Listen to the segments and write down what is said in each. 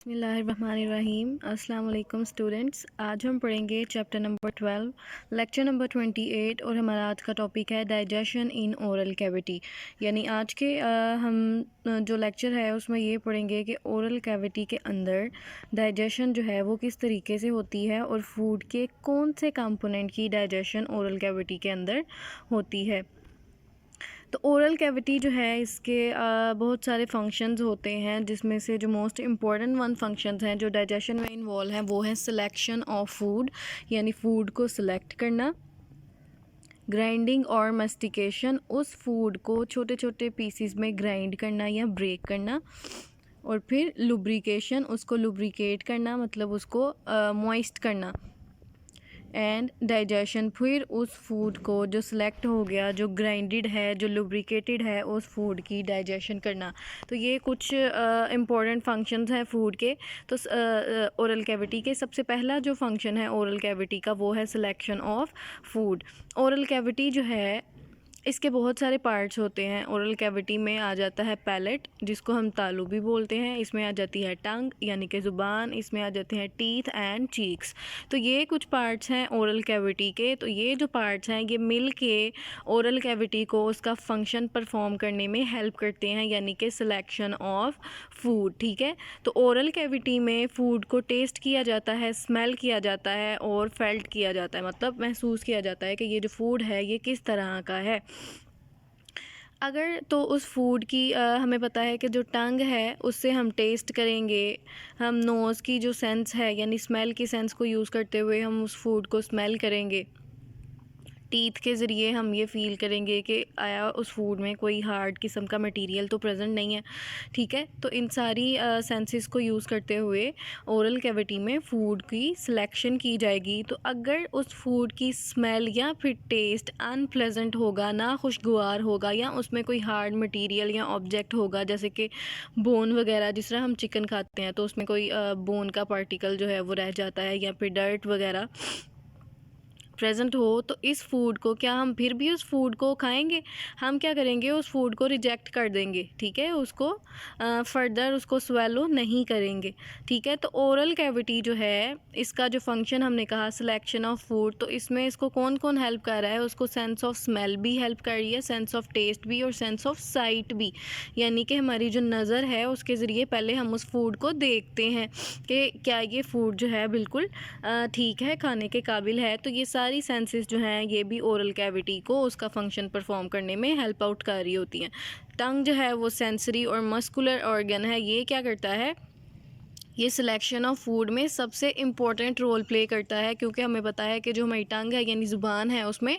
बिस्मिल्लाहिर्रहमानिर्रहीम। अस्सलाम वालेकुम स्टूडेंट्स। आज हम पढ़ेंगे चैप्टर नंबर 12 लेक्चर नंबर 28 और हमारा आज का टॉपिक है डाइजेशन इन ओरल कैविटी। यानी आज के हम जो लेक्चर है उसमें ये पढ़ेंगे कि ओरल कैविटी के अंदर डाइजेशन जो है वो किस तरीके से होती है और फूड के कौन से कंपोनेंट की डाइजेशन ओरल कैविटी के अंदर होती है। तो ओरल कैविटी जो है इसके बहुत सारे फंक्शंस होते हैं, जिसमें से जो मोस्ट इम्पॉर्टेंट फंक्शंस हैं जो डाइजेशन में इन्वॉल्व हैं वो है सिलेक्शन ऑफ फूड, यानी फ़ूड को सिलेक्ट करना, ग्राइंडिंग और मस्टिकेशन, उस फूड को छोटे छोटे पीसीज में ग्राइंड करना या ब्रेक करना, और फिर लुब्रिकेशन, उसको लुब्रिकेट करना मतलब उसको मॉइस्ट करना, एंड डाइजेशन, फिर उस फूड को जो सिलेक्ट हो गया, जो ग्राइंडेड है, जो लुब्रिकेटेड है, उस फूड की डाइजेशन करना। तो ये कुछ इम्पॉर्टेंट फंक्शंस हैं फूड के। तो ओरल कैविटी के सबसे पहला जो फंक्शन है ओरल कैविटी का वो है selection of food. Oral cavity जो है इसके बहुत सारे पार्ट्स होते हैं। ओरल कैविटी में आ जाता है पैलेट, जिसको हम तालू भी बोलते हैं, इसमें आ जाती है टंग यानी कि ज़ुबान, इसमें आ जाते हैं टीथ एंड चीक्स। तो ये कुछ पार्ट्स हैं ओरल कैविटी के। तो ये जो पार्ट्स हैं ये मिल के ओरल कैविटी को उसका फंक्शन परफॉर्म करने में हेल्प करते हैं, यानी कि सिलेक्शन ऑफ फूड। ठीक है, तो ओरल कैविटी में फ़ूड को टेस्ट किया जाता है, स्मेल किया जाता है और फेल्ट किया जाता है, मतलब महसूस किया जाता है कि ये जो फूड है ये किस तरह का है। अगर तो उस फूड की हमें पता है कि जो टंग है उससे हम टेस्ट करेंगे, हम नोज़ की जो सेंस है यानी स्मेल की सेंस को यूज़ करते हुए हम उस फूड को स्मेल करेंगे, टीथ के ज़रिए हम ये फ़ील करेंगे कि आया उस फूड में कोई हार्ड किस्म का मटेरियल तो प्रेजेंट नहीं है। ठीक है, तो इन सारी सेंसेस को यूज़ करते हुए ओरल कैविटी में फ़ूड की सिलेक्शन की जाएगी। तो अगर उस फूड की स्मेल या फिर टेस्ट अनप्लेजेंट होगा, ना खुशगवार होगा, या उसमें कोई हार्ड मटेरियल या ऑब्जेक्ट होगा, जैसे कि बोन वगैरह, जिस तरह हम चिकन खाते हैं तो उसमें कोई बोन का पार्टिकल जो है वो रह जाता है, या फिर डर्ट वगैरह प्रेजेंट हो, तो इस फूड को क्या हम फिर भी उस फूड को खाएंगे? हम क्या करेंगे, उस फूड को रिजेक्ट कर देंगे। ठीक है, उसको फर्दर उसको स्वेलो नहीं करेंगे। ठीक है, तो ओरल कैविटी जो है इसका जो फंक्शन हमने कहा सिलेक्शन ऑफ फूड, तो इसमें इसको कौन कौन हेल्प कर रहा है? उसको सेंस ऑफ स्मेल भी हेल्प कर रही है, सेंस ऑफ टेस्ट भी और सेंस ऑफ साइट भी, यानी कि हमारी जो नज़र है उसके ज़रिए पहले हम उस फूड को देखते हैं कि क्या ये फूड जो है बिल्कुल ठीक है, खाने के काबिल है। तो ये सारी सेंसेस जो हैं ये भी ओरल कैविटी को उसका फंक्शन परफॉर्म करने में हेल्प आउट कर रही होती हैं। टंग जो है वो सेंसरी और मस्कुलर ऑर्गन है, ये क्या करता है, ये सिलेक्शन ऑफ फूड में सबसे इम्पॉर्टेंट रोल प्ले करता है, क्योंकि हमें पता है कि जो हमारी टंग है यानी ज़ुबान है उसमें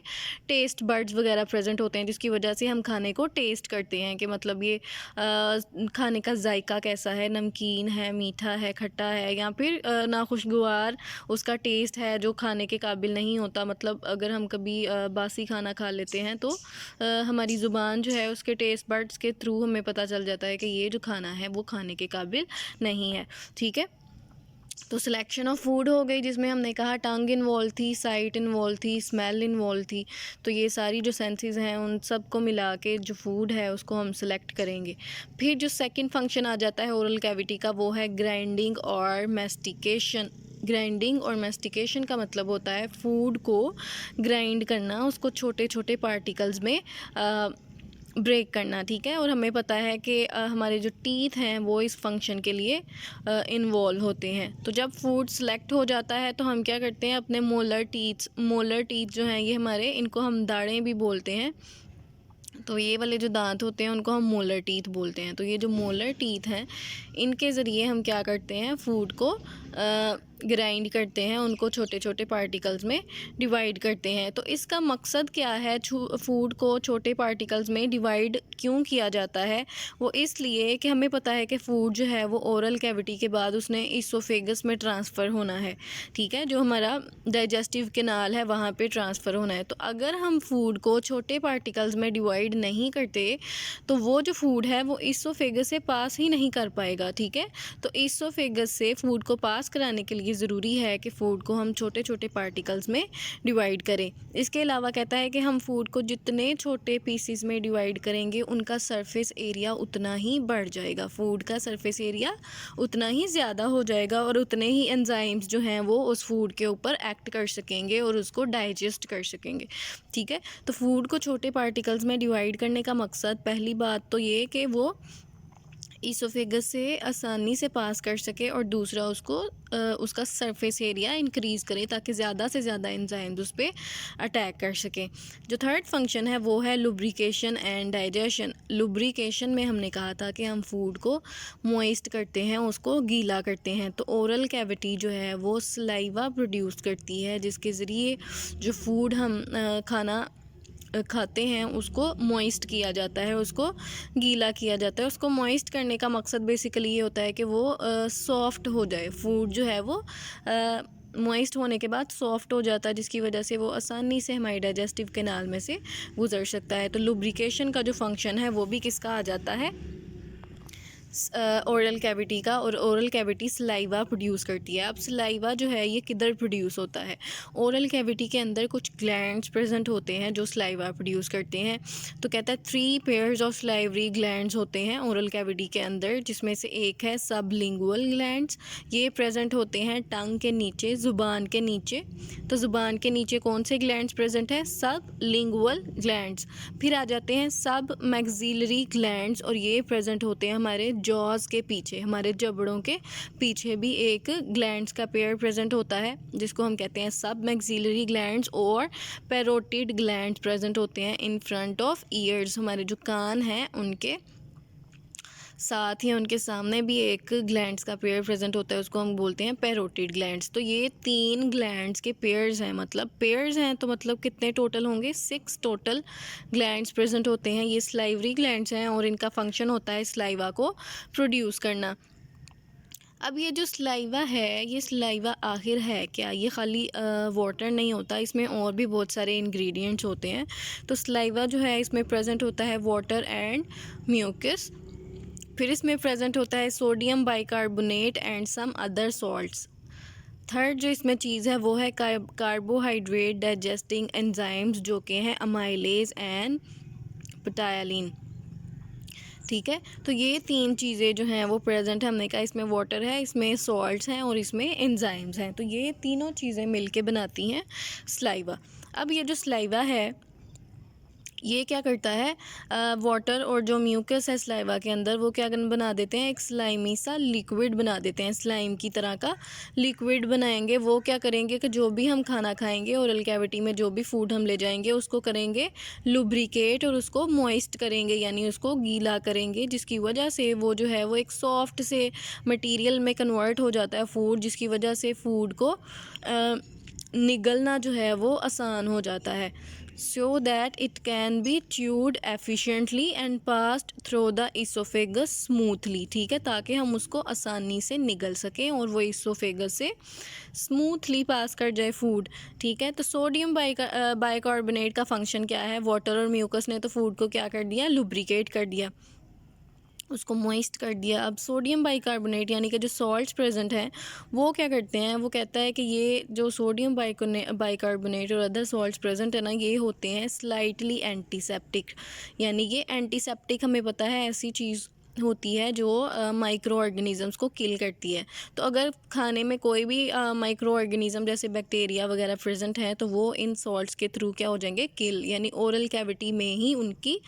टेस्ट बर्ड्स वगैरह प्रेजेंट होते हैं, जिसकी वजह से हम खाने को टेस्ट करते हैं कि मतलब ये खाने का जायका कैसा है, नमकीन है, मीठा है, खट्टा है, या फिर नाखुशगवार उसका टेस्ट है जो खाने के काबिल नहीं होता। मतलब अगर हम कभी बासी खाना खा लेते हैं तो हमारी ज़ुबान जो है उसके टेस्ट बर्ड्स के थ्रू हमें पता चल जाता है कि ये जो खाना है वो खाने के काबिल नहीं है। ठीक है, तो सिलेक्शन ऑफ फूड हो गई, जिसमें हमने कहा टंग इन्वॉल्व थी, साइट इन्वॉल्व थी, स्मेल इन्वॉल्व थी। तो ये सारी जो सेंसेस हैं उन सब को मिला के जो फूड है उसको हम सिलेक्ट करेंगे। फिर जो सेकंड फंक्शन आ जाता है ओरल कैविटी का वो है ग्राइंडिंग और मैस्टिकेशन। ग्राइंडिंग और मैस्टिकेशन का मतलब होता है फूड को ग्राइंड करना, उसको छोटे छोटे पार्टिकल्स में ब्रेक करना। ठीक है, और हमें पता है कि हमारे जो टीथ हैं वो इस फंक्शन के लिए इन्वॉल्व होते हैं। तो जब फूड सेलेक्ट हो जाता है तो हम क्या करते हैं, अपने मोलर टीथ जो हैं ये हमारे, इनको हम दाढ़ें भी बोलते हैं। तो ये वाले जो दांत होते हैं उनको हम मोलर टीथ बोलते हैं। तो ये जो मोलर टीथ हैं इनके ज़रिए हम क्या करते हैं, फूड को ग्राइंड करते हैं, उनको छोटे छोटे पार्टिकल्स में डिवाइड करते हैं। तो इसका मकसद क्या है, फूड को छोटे पार्टिकल्स में डिवाइड क्यों किया जाता है? वो इसलिए कि हमें पता है कि फ़ूड जो है वो ओरल कैविटी के बाद उसने इसोफेगस में ट्रांसफ़र होना है। ठीक है, जो हमारा डाइजेस्टिव कैनाल है वहाँ पे ट्रांसफ़र होना है। तो अगर हम फूड को छोटे पार्टिकल्स में डिवाइड नहीं करते तो वो जो फूड है वो इसोफेगस से पास ही नहीं कर पाएगा। ठीक है, तो इसोफेगस से फूड को पास पास कराने के लिए ज़रूरी है कि फ़ूड को हम छोटे छोटे पार्टिकल्स में डिवाइड करें। इसके अलावा कहता है कि हम फ़ूड को जितने छोटे पीसीस में डिवाइड करेंगे उनका सरफेस एरिया उतना ही बढ़ जाएगा, फ़ूड का सरफेस एरिया उतना ही ज़्यादा हो जाएगा और उतने ही एंजाइम्स जो हैं वो उस फूड के ऊपर एक्ट कर सकेंगे और उसको डाइजेस्ट कर सकेंगे। ठीक है, तो फूड को छोटे पार्टिकल्स में डिवाइड करने का मकसद पहली बात तो ये कि वो ईसोफेगस से आसानी से पास कर सके और दूसरा उसको उसका सरफेस एरिया इंक्रीज़ करे ताकि ज़्यादा से ज़्यादा एंजाइम्स उस पर अटैक कर सकें। जो थर्ड फंक्शन है वो है लुब्रिकेशन एंड डाइजेशन। लुब्रिकेशन में हमने कहा था कि हम फूड को मॉइस्ट करते हैं, उसको गीला करते हैं। तो ओरल कैविटी जो है वो सलाइवा प्रोड्यूस करती है जिसके ज़रिए जो फूड हम खाना खाते हैं उसको मॉइस्ट किया जाता है, उसको गीला किया जाता है। उसको मॉइस्ट करने का मकसद बेसिकली ये होता है कि वो सॉफ्ट हो जाए, फूड जो है वो मॉइस्ट होने के बाद सॉफ्ट हो जाता है जिसकी वजह से वो आसानी से हमारे डाइजेस्टिव कैनाल में से गुजर सकता है। तो लुब्रिकेशन का जो फंक्शन है वो भी किसका आ जाता है, ओरल कैविटी का। और ओरल कैविटी सलाइवा प्रोड्यूस करती है। अब सलाइवा जो है ये किधर प्रोड्यूस होता है, ओरल कैविटी के अंदर कुछ ग्लैंड्स प्रेजेंट होते हैं जो सलाइवा प्रोड्यूस करते हैं। तो कहता है 3 पेयर्स ऑफ सलाइवरी ग्लैंड्स होते हैं ओरल कैविटी के अंदर, जिसमें से एक है सबलिंगुअल ग्लैंड्स। ये प्रेजेंट होते हैं टंग के नीचे, ज़ुबान के नीचे। तो ज़ुबान के नीचे कौन से ग्लैंड्स प्रेजेंट हैं, सबलिंगुअल ग्लैंड्स। फिर आ जाते हैं सब मैक्सिलरी ग्लैंड्स और ये प्रेजेंट होते हैं हमारे जॉज के पीछे, हमारे जबड़ों के पीछे भी एक ग्लैंड्स का पेयर प्रेजेंट होता है जिसको हम कहते हैं सब मैक्सिलरी ग्लैंड्स। और पैरोटिड ग्लैंड्स प्रेजेंट होते हैं इन फ्रंट ऑफ ईयर्स, हमारे जो कान हैं उनके साथ ही उनके सामने भी एक ग्लैंड्स का पेयर प्रेजेंट होता है, उसको हम बोलते हैं पैरोटिड ग्लैंड्स। तो ये 3 ग्लैंड्स के पेयर्स हैं, मतलब पेयर्स हैं तो मतलब कितने टोटल होंगे, 6 टोटल ग्लैंड्स प्रेजेंट होते हैं। ये सलाइवरी ग्लैंड्स हैं और इनका फंक्शन होता है सलाइवा को प्रोड्यूस करना। अब ये जो सलाइवा है, ये सलाइवा आखिर है क्या, ये खाली वाटर नहीं होता, इसमें और भी बहुत सारे इंग्रेडिएंट्स होते हैं। तो सलाइवा जो है इसमें प्रेजेंट होता है वाटर एंड म्यूकस। फिर इसमें प्रेजेंट होता है sodium bicarbonate and some other salts. Third जो इसमें चीज़ है वो है कार्बोहाइड्रेट डाइजेस्टिंग एंजाइम्स जो कि हैं अमाइलेज एंड पटायलिन। ठीक है, तो ये 3 चीज़ें जो हैं वो प्रेजेंट है। हमने कहा इसमें वाटर है, इसमें सॉल्ट्स हैं और इसमें एंजाइम्स हैं। तो ये तीनों चीज़ें मिलके बनाती हैं सलाइवा। अब ये जो सलाइवा है ये क्या करता है, वाटर और जो म्यूकस है सलाइवा के अंदर वो क्या बना देते हैं, एक स्लाइमी सा लिक्विड बना देते हैं, स्लाइम की तरह का लिक्विड बनाएंगे। वो क्या करेंगे कि जो भी हम खाना खाएंगे ओरल कैविटी में जो भी फूड हम ले जाएंगे उसको करेंगे लुब्रिकेट और उसको मॉइस्ट करेंगे, यानी उसको गीला करेंगे, जिसकी वजह से वो जो है वो एक सॉफ्ट से मटेरियल में कन्वर्ट हो जाता है फूड, जिसकी वजह से फूड को निगलना जो है वो आसान हो जाता है। so that it can be chewed efficiently and passed through the esophagus smoothly। ठीक है, ताकि हम उसको आसानी से निगल सकें और वो इसोफेगस से स्मूथली पास कर जाए फूड। ठीक है, तो सोडियम बाइकार्बोनेट का फंक्शन क्या है, वाटर और म्यूकस ने तो फूड को क्या कर दिया, लुब्रिकेट कर दिया, उसको मॉइस्ट कर दिया। अब सोडियम बाइकार्बोनेट यानी कि जो सॉल्ट्स प्रेजेंट हैं वो क्या करते हैं, वो कहता है कि ये जो सोडियम बाइकार्बोनेट और अदर सॉल्ट्स प्रेजेंट है ना, ये होते हैं स्लाइटली एंटीसेप्टिक। यानी ये एंटीसेप्टिक हमें पता है ऐसी चीज़ होती है जो माइक्रो ऑर्गेनिज़म्स को किल करती है। तो अगर खाने में कोई भी माइक्रो ऑर्गेनिज़म जैसे बैक्टीरिया वगैरह प्रेजेंट है तो वो इन सॉल्ट्स के थ्रू क्या हो जाएंगे, किल, यानी ओरल कैविटी में ही उनकी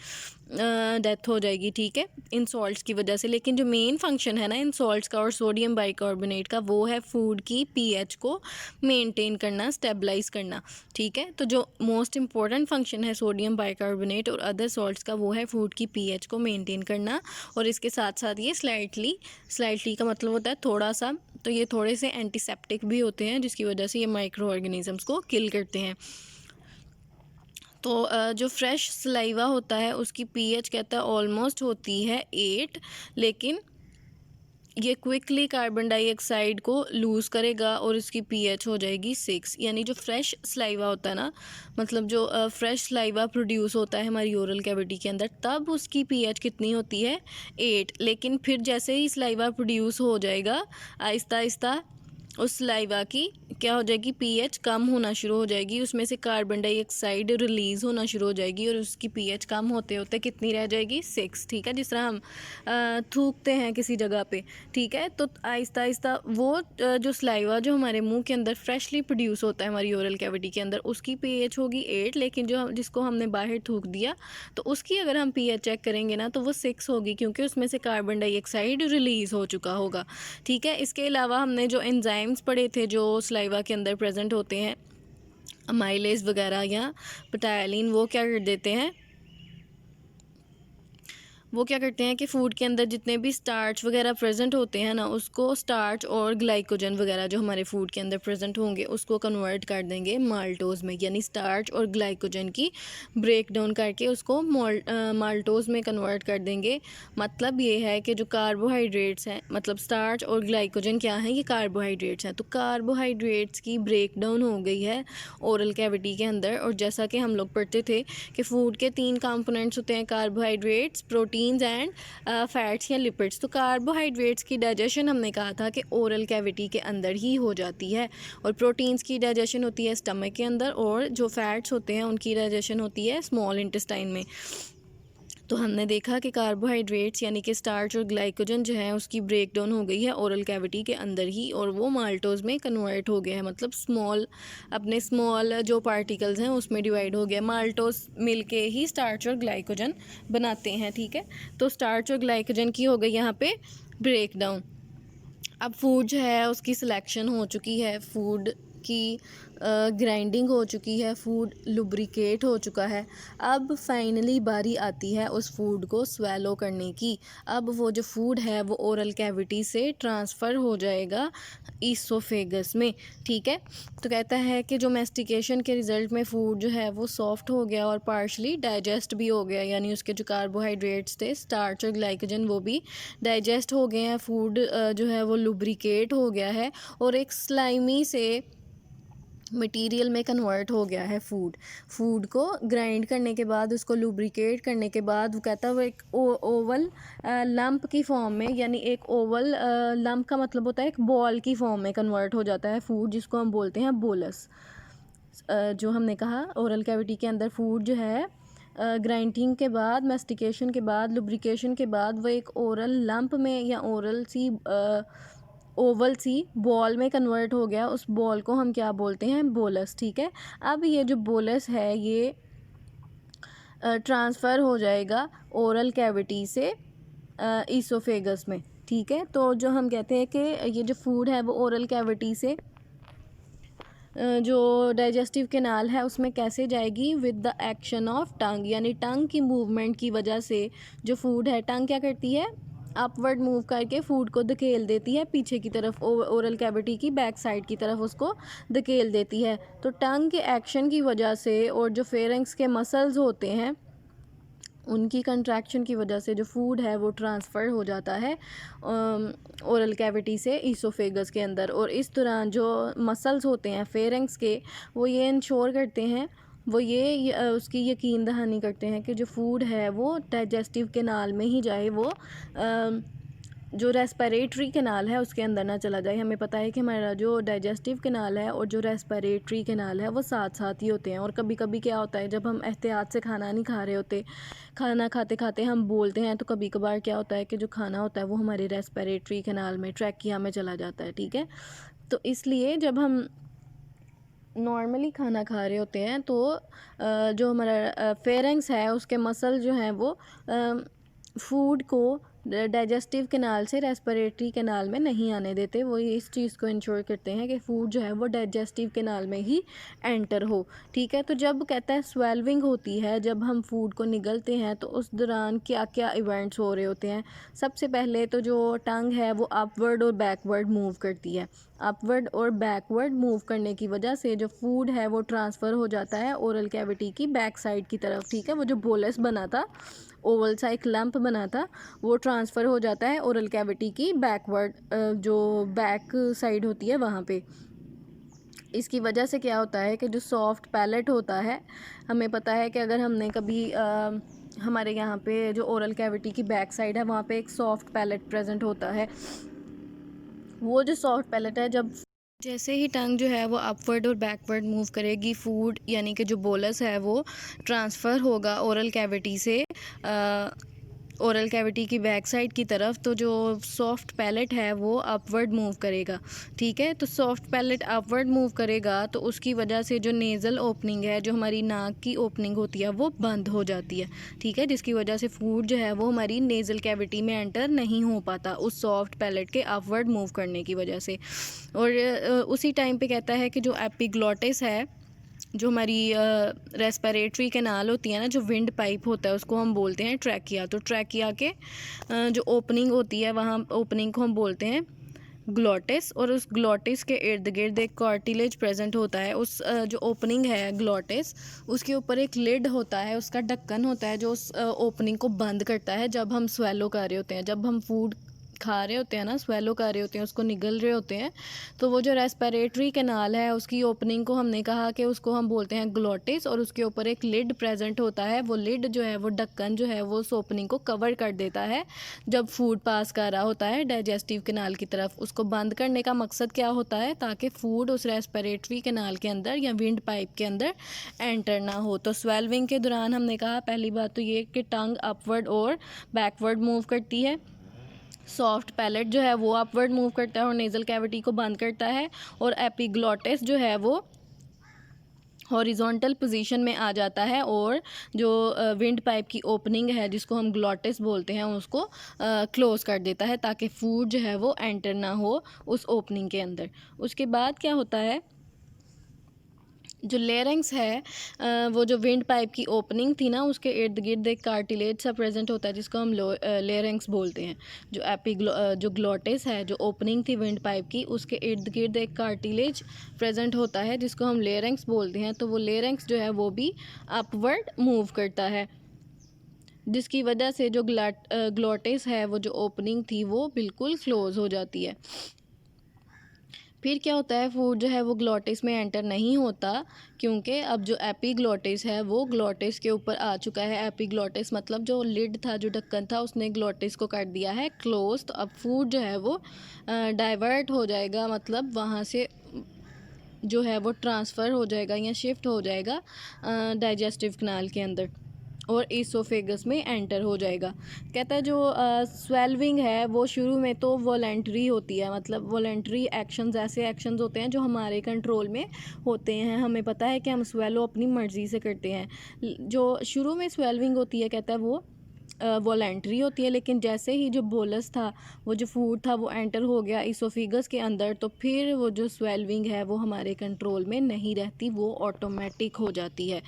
डेथ हो जाएगी। ठीक है, इन सॉल्ट्स की वजह से। लेकिन जो मेन फंक्शन है ना इन सॉल्ट्स का और सोडियम बाइकार्बोनेट का, वो है फूड की पीएच को मेंटेन करना, स्टेबलाइज करना। ठीक है, तो जो मोस्ट इम्पॉर्टेंट फंक्शन है सोडियम बाइकार्बोनेट और अदर सॉल्ट्स का वो है फूड की पीएच को मेंटेन करना। और इसके साथ साथ ये स्लाइटली का मतलब होता है थोड़ा सा, तो ये थोड़े से एंटीसेप्टिक भी होते हैं जिसकी वजह से ये माइक्रो ऑर्गेनिजम्स को किल करते हैं। तो जो फ्रेश सलाइवा होता है उसकी पीएच कहता है ऑलमोस्ट होती है 8, लेकिन ये क्विकली कार्बन डाइऑक्साइड को लूज़ करेगा और इसकी पीएच हो जाएगी 6। यानी जो फ्रेश सलाइवा होता है ना, मतलब जो फ्रेश सलाइवा प्रोड्यूस होता है हमारी ओरल कैविटी के अंदर, तब उसकी पीएच कितनी होती है, 8। लेकिन फिर जैसे ही सलाइवा प्रोड्यूस हो जाएगा आहिस्ता आहिस्ता उस सलाइवा की क्या हो जाएगी, पीएच कम होना शुरू हो जाएगी, उसमें से कार्बन डाइऑक्साइड रिलीज़ होना शुरू हो जाएगी और उसकी पीएच कम होते होते कितनी रह जाएगी, 6। ठीक है, जिस तरह हम थूकते हैं किसी जगह पे, ठीक है, तो आहिस्ता आहिस्ता वो जो सलाइवा जो हमारे मुंह के अंदर फ्रेशली प्रोड्यूस होता है हमारी ओरल कैविटी के अंदर, उसकी पीएच होगी 8, लेकिन जिसको हमने बाहर थूक दिया तो उसकी अगर हम पीएच चेक करेंगे ना तो वो 6 होगी, क्योंकि उसमें से कार्बन डाइऑक्साइड रिलीज़ हो चुका होगा। ठीक है, इसके अलावा हमने जो एंजाइम्स पढ़े थे जो सलाइवा के अंदर प्रेजेंट होते हैं, अमाइलेज वगैरह या पटायलिन, वो क्या कर देते हैं, वो क्या करते हैं कि फ़ूड के अंदर जितने भी स्टार्च वगैरह प्रेजेंट होते हैं ना, उसको स्टार्च और ग्लाइकोजन वगैरह जो हमारे फ़ूड के अंदर प्रेजेंट होंगे उसको कन्वर्ट कर देंगे माल्टोज़ में, यानी स्टार्च और ग्लाइकोजन की ब्रेक डाउन करके उसको माल्टोज़ में कन्वर्ट कर देंगे। मतलब ये है कि जो कार्बोहाइड्रेट्स हैं, मतलब स्टार्च और ग्लाइकोजन क्या हैं, ये कार्बोहाइड्रेट्स हैं, तो कार्बोहाइड्रेट्स की ब्रेक डाउन हो गई है ओरल कैविटी के अंदर। और जैसा कि हम लोग पढ़ते थे कि फ़ूड के 3 कंपोनेंट्स होते हैं, कार्बोहाइड्रेट्स, प्रोटीन्स एंड फैट्स या लिपिड्स। तो कार्बोहाइड्रेट्स की डाइजेशन हमने कहा था कि ओरल कैविटी के अंदर ही हो जाती है, और प्रोटीन्स की डाइजेशन होती है स्टमक के अंदर, और जो फैट्स होते हैं उनकी डाइजेशन होती है स्मॉल इंटेस्टाइन में। तो हमने देखा कि कार्बोहाइड्रेट्स यानी कि स्टार्च और ग्लाइकोजन जो है उसकी ब्रेक डाउन हो गई है ओरल कैविटी के अंदर ही, और वो माल्टोज़ में कन्वर्ट हो गया है, मतलब अपने स्मॉल जो पार्टिकल्स हैं उसमें डिवाइड हो गया। माल्टोज़ मिलके ही स्टार्च और ग्लाइकोजन बनाते हैं। ठीक है, तो स्टार्च और ग्लाइकोजन की हो गई यहाँ पे ब्रेक डाउन। अब फूड जो है उसकी सिलेक्शन हो चुकी है, फूड की ग्राइंडिंग हो चुकी है, फूड लुब्रिकेट हो चुका है। अब फाइनली बारी आती है उस फूड को स्वेलो करने की। अब वो जो फूड है वो ओरल कैविटी से ट्रांसफ़र हो जाएगा ईसोफेगस में। ठीक है, तो कहता है कि जो मैस्टिकेशन के रिज़ल्ट में फ़ूड जो है वो सॉफ्ट हो गया और पार्शली डाइजेस्ट भी हो गया, यानी उसके जो कार्बोहाइड्रेट्स थे, स्टार्च और ग्लाइकोजन, वो भी डाइजेस्ट हो गए हैं। फूड जो है वो लुब्रिकेट हो गया है और एक स्लाइमी से मटेरियल में कन्वर्ट हो गया है। फूड को ग्राइंड करने के बाद, उसको लुब्रिकेट करने के बाद, वो कहता है वो एक ओवल लंप की फॉर्म में, यानी एक ओवल लंप का मतलब होता है एक बॉल की फॉर्म में कन्वर्ट हो जाता है फूड, जिसको हम बोलते हैं बोलस। जो हमने कहा ओरल कैविटी के अंदर फूड जो है ग्राइंडिंग के बाद, मैस्टिकेशन के बाद, लुब्रिकेशन के बाद, वो एक ओरल लंप में या ओवल सी बॉल में कन्वर्ट हो गया। उस बॉल को हम क्या बोलते हैं, बोलस। ठीक है, अब ये जो बोलस है ये ट्रांसफ़र हो जाएगा ओरल कैविटी से ईसोफेगस में। ठीक है, तो जो हम कहते हैं कि ये जो फूड है वो ओरल कैविटी से जो डाइजेस्टिव कैनाल है उसमें कैसे जाएगी, with the action of tongue, यानी टंग की मूवमेंट की वजह से जो फूड है, टंग क्या करती है, अपवर्ड मूव करके फूड को धकेल देती है पीछे की तरफ, ओरल कैविटी की बैक साइड की तरफ उसको धकेल देती है। तो टंग के एक्शन की वजह से और जो फेरेंक्स के मसल्स होते हैं उनकी कंट्रैक्शन की वजह से जो फूड है वो ट्रांसफ़र हो जाता है ओरल कैविटी से ईसोफेगस के अंदर। और इस दौरान जो मसल्स होते हैं फेरेंक्स के, वो ये इंश्योर करते हैं, वो ये उसकी यकीन दहानी करते हैं कि जो फूड है वो डाइजेस्टिव कैनाल में ही जाए, वो जो रेस्पिरेटरी कैनाल है उसके अंदर ना चला जाए। हमें पता है कि हमारा जो डाइजेस्टिव कैनाल है और जो रेस्पिरेटरी कैनाल है वो साथ साथ ही होते हैं। और कभी कभी क्या होता है, जब हम एहतियात से खाना नहीं खा रहे होते, खाना खाते खाते हम बोलते हैं, तो कभी कभार क्या होता है कि जो खाना होता है वो हमारे रेस्पिरेटरी कैनाल में, ट्रैकिया में चला जाता है। ठीक है, तो इसलिए जब हम नॉर्मली खाना खा रहे होते हैं तो जो हमारा फेरेंक्स है उसके मसल जो हैं वो फूड को डाइजेस्टिव कैनाल से रेस्पिरेटरी कैनाल में नहीं आने देते। वो इस चीज़ को इंश्योर करते हैं कि फूड जो है वो डाइजेस्टिव कैनाल में ही एंटर हो। ठीक है, तो जब कहता है स्वेल्विंग होती है, जब हम फूड को निगलते हैं तो उस दौरान क्या क्या इवेंट्स हो रहे होते हैं। सबसे पहले तो जो टंग है वो अपवर्ड और बैकवर्ड मूव करती है। अपवर्ड और बैकवर्ड मूव करने की वजह से जो फूड है वो ट्रांसफ़र हो जाता है ओरल कैविटी की बैक साइड की तरफ। ठीक है, वो जो बोलस बना था, ओवल सा एक लंप बना था, वो ट्रांसफ़र हो जाता है ओरल कैविटी की बैकवर्ड, जो बैक साइड होती है वहाँ पे। इसकी वजह से क्या होता है कि जो सॉफ्ट पैलेट होता है, हमें पता है कि अगर हमने कभी हमारे यहाँ पे जो ओरल कैविटी की बैक साइड है वहाँ पे एक सॉफ्ट पैलेट प्रेजेंट होता है। वो जो सॉफ्ट पैलेट है, जब जैसे ही टंग जो है वो अपवर्ड और बैकवर्ड मूव करेगी, फूड यानी कि जो बोलस है वो ट्रांसफ़र होगा ओरल कैविटी से ओरल कैविटी की बैक साइड की तरफ। तो जो सॉफ्ट पैलेट है वो अपवर्ड मूव करेगा, ठीक है। तो सॉफ्ट पैलेट अपवर्ड मूव करेगा तो उसकी वजह से जो नेज़ल ओपनिंग है, जो हमारी नाक की ओपनिंग होती है, वो बंद हो जाती है, ठीक है, जिसकी वजह से फूड जो है वो हमारी नेज़ल कैविटी में एंटर नहीं हो पाता उस सॉफ्ट पैलेट के अपवर्ड मूव करने की वजह से। और उसी टाइम पे कहता है कि जो एपिग्लॉटिस है, जो हमारी रेस्पिरेटरी कैनाल होती है ना, जो विंड पाइप होता है, उसको हम बोलते हैं ट्रैकिया। तो ट्रैकिया के जो ओपनिंग होती है, वहाँ ओपनिंग को हम बोलते हैं ग्लॉटिस। और उस ग्लॉटिस के इर्द गिर्द एक कार्टिलेज प्रेजेंट होता है। उस जो ओपनिंग है ग्लॉटिस, उसके ऊपर एक लिड होता है, उसका ढक्कन होता है, जो उस ओपनिंग को बंद करता है जब हम स्वेलो कर रहे होते हैं, जब हम फूड खा रहे होते हैं ना, स्वेलो कर रहे होते हैं, उसको निगल रहे होते हैं। तो वो जो रेस्पिरेटरी कैनाल है, उसकी ओपनिंग को हमने कहा कि उसको हम बोलते हैं ग्लॉटिस, और उसके ऊपर एक लिड प्रेजेंट होता है। वो लिड जो है, वो ढक्कन जो है, वो उस ओपनिंग को कवर कर देता है जब फूड पास कर रहा होता है डाइजेस्टिव कैनाल की तरफ। उसको बंद करने का मकसद क्या होता है? ताकि फूड उस रेस्पिरेटरी कैनाल के अंदर या विंड पाइप के अंदर एंटर ना हो। तो स्वेलविंग के दौरान हमने कहा पहली बात तो ये कि टंग अपवर्ड और बैकवर्ड मूव करती है, सॉफ्ट पैलेट जो है वो अपवर्ड मूव करता है और नेज़ल कैविटी को बंद करता है, और एपिग्लॉटिस जो है वो हॉरिजॉन्टल पोजीशन में आ जाता है, और जो विंड पाइप की ओपनिंग है, जिसको हम ग्लॉटिस बोलते हैं, उसको क्लोज़ कर देता है ताकि फूड जो है वो एंटर ना हो उस ओपनिंग के अंदर। उसके बाद क्या होता है, जो लेरिंग्स है, वो जो विंड पाइप की ओपनिंग थी ना, उसके इर्द गिर्द एक कार्टिलेज सा प्रेजेंट होता है जिसको हम लेरिंग्स बोलते हैं। जो ग्लॉटिस है, जो ओपनिंग थी विंड पाइप की, उसके इर्द गिर्द एक कार्टिलेज प्रेजेंट होता है जिसको हम लेरिंग्स बोलते हैं। तो वो लेरिंग्स जो है वो भी अपवर्ड मूव करता है, जिसकी वजह से जो ग्लॉटिस है, वो जो ओपनिंग थी वो बिल्कुल क्लोज़ हो जाती है। फिर क्या होता है, फूड जो है वो ग्लॉटिस में एंटर नहीं होता, क्योंकि अब जो एपिग्लॉटिस है वो ग्लॉटिस के ऊपर आ चुका है। एपिग्लॉटिस मतलब जो लिड था, जो ढक्कन था, उसने ग्लॉटिस को कर दिया है क्लोज। तो अब फूड जो है वो डाइवर्ट हो जाएगा, मतलब वहाँ से जो है वो ट्रांसफ़र हो जाएगा या शिफ्ट हो जाएगा डाइजेस्टिव कैनाल के अंदर और ईसोफेगस में एंटर हो जाएगा। कहता है जो स्वेलविंग है वो शुरू में तो वॉलेंट्री होती है, मतलब वॉलेंट्री एक्शंस ऐसे एक्शंस होते हैं जो हमारे कंट्रोल में होते हैं। हमें पता है कि हम स्वेलो अपनी मर्ज़ी से करते हैं। जो शुरू में स्वेलविंग होती है, कहता है वो वॉलेंट्री होती है, लेकिन जैसे ही जो बोलस था, वो जो फूड था, वो एंटर हो गया ईसोफेगस के अंदर, तो फिर वो जो स्वेलविंग है वो हमारे कंट्रोल में नहीं रहती, वो ऑटोमेटिक हो जाती है,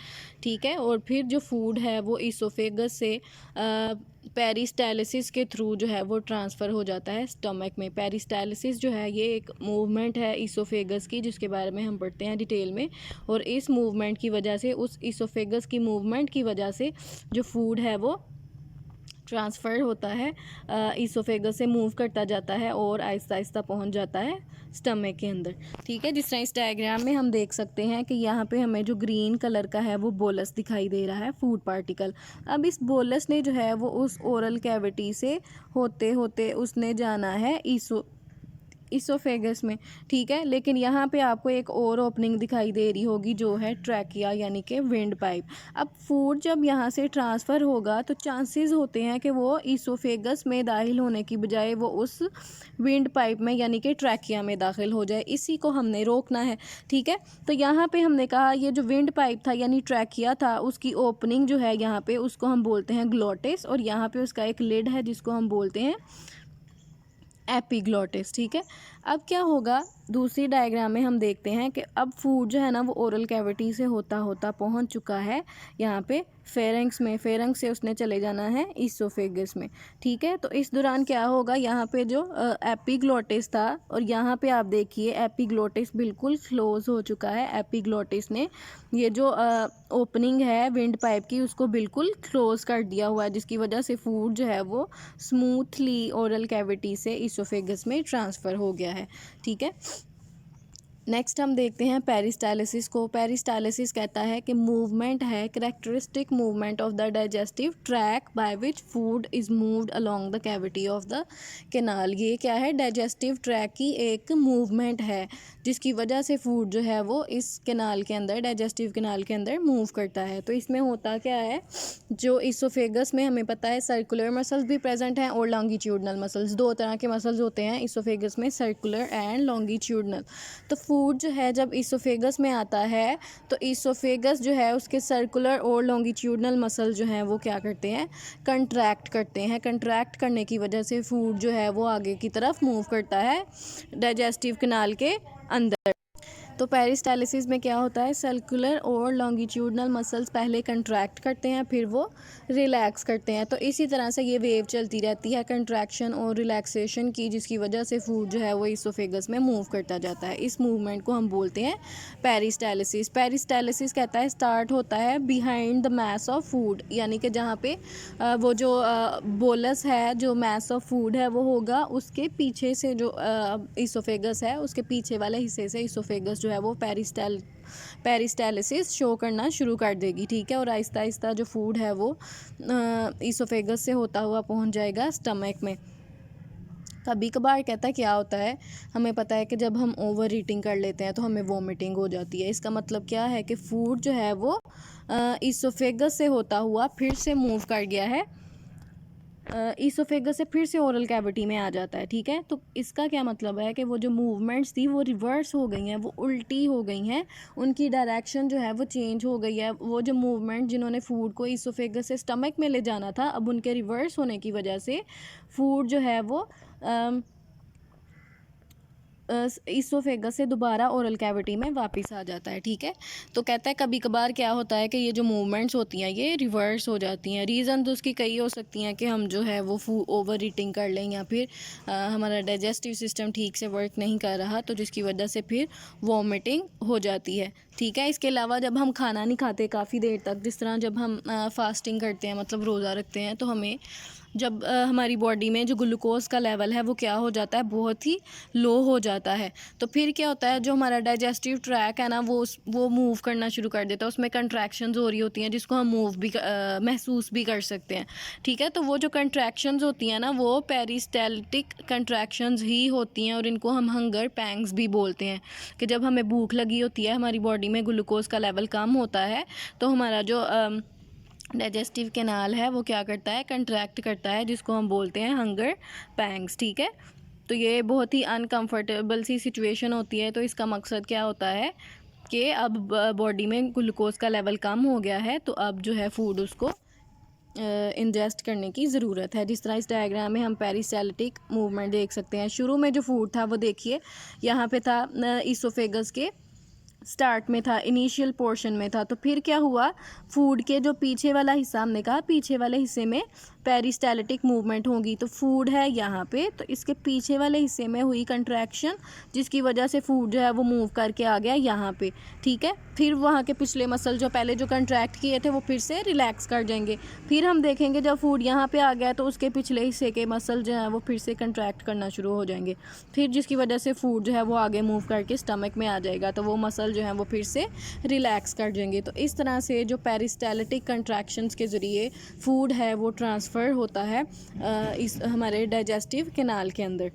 ठीक है। और फिर जो फूड है वो ईसोफेगस से पेरिस्टालिसिस के थ्रू जो है वो ट्रांसफ़र हो जाता है स्टमक में। पेरिस्टालिसिस जो है ये एक मूवमेंट है ईसोफेगस की, जिसके बारे में हम पढ़ते हैं डिटेल में। और इस मूवमेंट की वजह से, उस ईसोफेगस की मूवमेंट की वजह से जो फूड है वो ट्रांसफ़र होता है, ईसोफेगस से मूव करता जाता है और आहिस्ता आहिस्ता पहुंच जाता है स्टमक के अंदर, ठीक है। जिस तरह इस डायग्राम में हम देख सकते हैं कि यहाँ पे हमें जो ग्रीन कलर का है वो बोलस दिखाई दे रहा है, फूड पार्टिकल। अब इस बोलस ने जो है वो उस ओरल कैविटी से होते होते उसने जाना है ईसोफेगस में, ठीक है। लेकिन यहाँ पे आपको एक और ओपनिंग दिखाई दे रही होगी, जो है ट्रैकिया यानी कि विंड पाइप। अब फूड जब यहाँ से ट्रांसफ़र होगा तो चांसेस होते हैं कि वो ईसोफेगस में दाखिल होने की बजाय वो उस विंड पाइप में यानी कि ट्रैकिया में दाखिल हो जाए। इसी को हमने रोकना है, ठीक है। तो यहाँ पे हमने कहा ये जो विंड पाइप था यानी ट्रैकिया था, उसकी ओपनिंग जो है यहाँ पे, उसको हम बोलते हैं ग्लॉटिस, और यहाँ पे उसका एक लिड है जिसको हम बोलते हैं एपिग्लॉटिस, ठीक है। अब क्या होगा, दूसरी डायग्राम में हम देखते हैं कि अब फूड जो है ना वो ओरल कैविटी से होता होता पहुंच चुका है यहाँ पे फेरेंक्स में। फेरेंक्स से उसने चले जाना है ईसोफेगस में, ठीक है। तो इस दौरान क्या होगा, यहाँ पे जो एपिग्लॉटिस था, और यहाँ पे आप देखिए एपिग्लॉटिस बिल्कुल क्लोज हो चुका है। एपिग्लॉटिस ने ये जो ओपनिंग है विंड पाइप की, उसको बिल्कुल क्लोज कर दिया हुआ है, जिसकी वजह से फूड जो है वो स्मूथली ओरल कैविटी से ईसोफेगस में ट्रांसफ़र हो गया है, ठीक है। नेक्स्ट हम देखते हैं पेरिस्टालिसिस को। पेरिस्टालिसिस कहता है कि मूवमेंट है, characteristic movement of the digestive track by which food is moved along the cavity of the canal. ये क्या है? डाइजेस्टिव ट्रैक की एक मूवमेंट है जिसकी वजह से फूड जो है वो इस कैनाल के अंदर, डाइजेस्टिव कैनाल के अंदर मूव करता है। तो इसमें होता क्या है, जो इसोफेगस में हमें पता है सर्कुलर मसल्स भी प्रेजेंट हैं और लॉन्गिट्यूडनल मसल्स। दो तरह के मसल्स होते हैं इसोफेगस में, सर्कुलर एंड लॉन्गिट्यूडनल। तो फूड जो है जब इसोफेगस में आता है तो इसोफेगस जो है उसके सर्कुलर और लॉन्गिट्यूडनल मसल जो हैं वो क्या करते हैं? कंट्रैक्ट करते हैं। कंट्रैक्ट करने की वजह से फूड जो है वो आगे की तरफ मूव करता है डाइजेस्टिव कैनाल के अंदर। तो पेरिस्टालिसिस में क्या होता है? सर्कुलर और लॉन्गिट्यूडनल मसल्स पहले कंट्रैक्ट करते हैं, फिर वो रिलैक्स करते हैं। तो इसी तरह से ये वेव चलती रहती है कंट्रैक्शन और रिलैक्सेशन की, जिसकी वजह से फूड जो है वो इसोफेगस में मूव करता जाता है। इस मूवमेंट को हम बोलते हैं पेरिस्टालिसिस। पेरिस्टालिसिस कहता है स्टार्ट होता है behind the mass of food, यानी कि जहाँ पे वो जो बोलस है, जो मैस ऑफ फूड है वो होगा उसके पीछे से, जो इसोफेगस है उसके पीछे वाले हिस्से से इसोफेगस है वो पेरिस्टालिसिस शो करना शुरू कर देगी। ठीक है, और आहिस्ता आहिस्ता जो फूड है वो इसोफेगस से होता हुआ पहुंच जाएगा स्टमक में। कभी कभार कहता है क्या होता है, हमें पता है कि जब हम ओवर ईटिंग कर लेते हैं तो हमें वॉमिटिंग हो जाती है। इसका मतलब क्या है कि फूड जो है वो इसोफेगस से होता हुआ फिर से मूव कर गया है, इसोफेगस से फिर से ओरल कैविटी में आ जाता है। ठीक है, तो इसका क्या मतलब है कि वो जो मूवमेंट्स थी वो रिवर्स हो गई हैं, वो उल्टी हो गई हैं, उनकी डायरेक्शन जो है वो चेंज हो गई है। वो जो मूवमेंट जिन्होंने फूड को इसोफेगस से स्टमक में ले जाना था, अब उनके रिवर्स होने की वजह से फूड जो है वो इसोफेगस से दोबारा ओरल कैविटी में वापस आ जाता है। ठीक है, तो कहता है कभी कभार क्या होता है कि ये जो मूवमेंट्स होती हैं ये रिवर्स हो जाती हैं। रीज़न तो उसकी कई हो सकती हैं कि हम जो है वो ओवर ईटिंग कर लें, या फिर हमारा डाइजेस्टिव सिस्टम ठीक से वर्क नहीं कर रहा, तो जिसकी वजह से फिर वॉमिटिंग हो जाती है। ठीक है, इसके अलावा जब हम खाना नहीं खाते काफ़ी देर तक, जिस तरह जब हम फास्टिंग करते हैं, मतलब रोज़ा रखते हैं, तो हमें जब हमारी बॉडी में जो ग्लूकोज का लेवल है वो क्या हो जाता है? बहुत ही लो हो जाता है। तो फिर क्या होता है, जो हमारा डाइजेस्टिव ट्रैक है ना वो मूव करना शुरू कर देता है, उसमें कंट्रैक्शंस हो रही होती हैं जिसको हम महसूस भी कर सकते हैं। ठीक है, तो वो जो कंट्रैक्शंस होती हैं ना वो पेरिस्टाल्टिक कंट्रैक्शंस ही होती हैं, और इनको हम हंगर पैंग्स भी बोलते हैं। कि जब हमें भूख लगी होती है, हमारी बॉडी में ग्लूकोज का लेवल कम होता है, तो हमारा जो डाइजेस्टिव कैनाल है वो क्या करता है? कंट्रैक्ट करता है, जिसको हम बोलते हैं हंगर पैंग्स। ठीक है, तो ये बहुत ही अनकंफर्टेबल सी सिचुएशन होती है। तो इसका मकसद क्या होता है कि अब बॉडी में ग्लूकोज का लेवल कम हो गया है, तो अब जो है फूड उसको इंजेस्ट करने की ज़रूरत है। जिस तरह इस डायग्राम में हम पेरिस्टाल्टिक मूवमेंट देख सकते हैं। शुरू में जो फूड था वो देखिए यहाँ पे था, इसोफेगस के स्टार्ट में था, इनिशियल पोर्शन में था। तो फिर क्या हुआ, फूड के जो पीछे वाला हिस्सा, हमने कहा पीछे वाले हिस्से में पेरिस्टाल्टिक मूवमेंट होगी। तो फूड है यहाँ पे, तो इसके पीछे वाले हिस्से में हुई कंट्रैक्शन, जिसकी वजह से फूड जो है वो मूव करके आ गया यहाँ पे। ठीक है, फिर वहाँ के पिछले मसल जो पहले जो कंट्रैक्ट किए थे वो फिर से रिलैक्स कर जाएंगे। फिर हम देखेंगे जब फूड यहाँ पे आ गया तो उसके पिछले हिस्से के मसल जो हैं वो फिर से कंट्रैक्ट करना शुरू हो जाएंगे, फिर जिसकी वजह से फूड जो है वो आगे मूव करके स्टमक में आ जाएगा, तो वो मसल जो है वो फिर से रिलैक्स कर जाएंगे। तो इस तरह से जो पेरिस्टाल्टिक कंट्रैक्शंस के ज़रिए फूड है वो ट्रांसफ़र होता है इस हमारे डाइजेस्टिव कैनाल के अंदर।